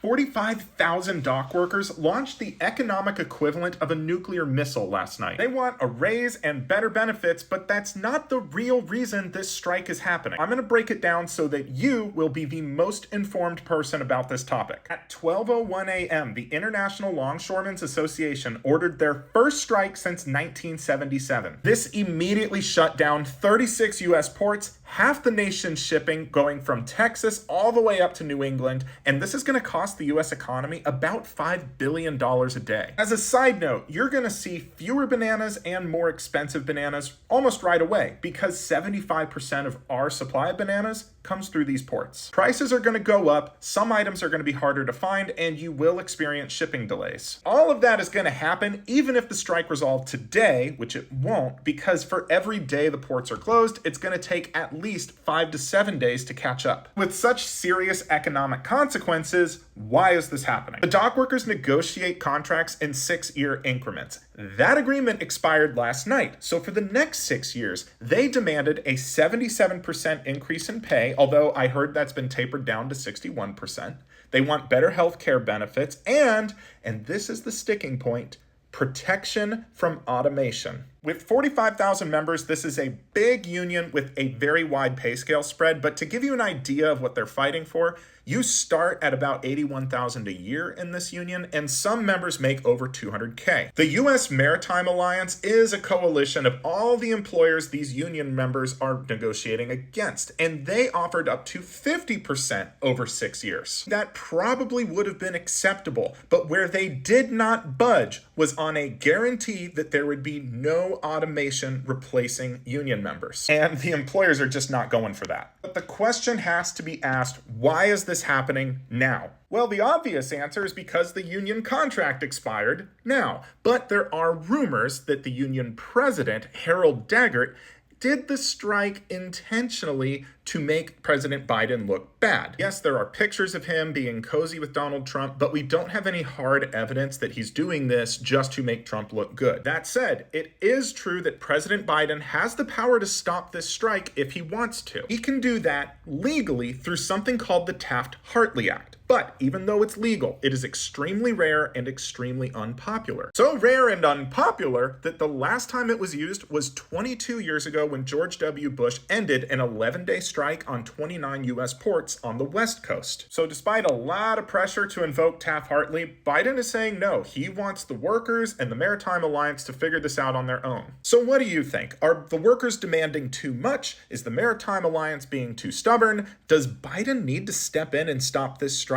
45,000 dock workers launched the economic equivalent of a nuclear missile last night. They want a raise and better benefits, but that's not the real reason this strike is happening. I'm going to break it down so that you will be the most informed person about this topic. At 12:01 a.m., the International Longshoremen's Association ordered their first strike since 1977. This immediately shut down 36 U.S. ports, half the nation's shipping going from Texas all the way up to New England, and this is going to cost the U.S. economy about $5 billion a day. As a side note, you're going to see fewer bananas and more expensive bananas almost right away because 75% of our supply of bananas comes through these ports. Prices are going to go up, some items are going to be harder to find, and you will experience shipping delays. All of that is going to happen even if the strike resolved today, which it won't, because for every day the ports are closed, it's going to take at least 5 to 7 days to catch up. With such serious economic consequences, why is this happening? The dock workers negotiate contracts in 6-year increments. That agreement expired last night, so for the next 6 years, they demanded a 77% increase in pay, although I heard that's been tapered down to 61%. They want better health care benefits and this is the sticking point, protection from automation. With 45,000 members, this is a big union with a very wide pay scale spread, but to give you an idea of what they're fighting for, you start at about $81,000 a year in this union, and some members make over $200K. The U.S. Maritime Alliance is a coalition of all the employers these union members are negotiating against, and they offered up to 50% over 6 years. That probably would have been acceptable, but where they did not budge was on a guarantee that there would be no automation replacing union members. And the employers are just not going for that. But the question has to be asked, why is this happening now? Well, the obvious answer is because the union contract expired now. But there are rumors that the union president, Harold Daggett, did the strike intentionally to make President Biden look bad. Yes, there are pictures of him being cozy with Donald Trump, but we don't have any hard evidence that he's doing this just to make Trump look good. That said, it is true that President Biden has the power to stop this strike if he wants to. He can do that legally through something called the Taft Hartley Act. But even though it's legal, it is extremely rare and extremely unpopular. So rare and unpopular that the last time it was used was 22 years ago when George W. Bush ended an 11-day strike on 29 U.S. ports on the West Coast. So despite a lot of pressure to invoke Taft Hartley, Biden is saying no, he wants the workers and the Maritime Alliance to figure this out on their own. So what do you think? Are the workers demanding too much? Is the Maritime Alliance being too stubborn? Does Biden need to step in and stop this strike?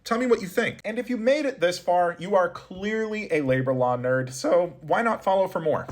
Tell me what you think. And if you made it this far, you are clearly a labor law nerd, so why not follow for more?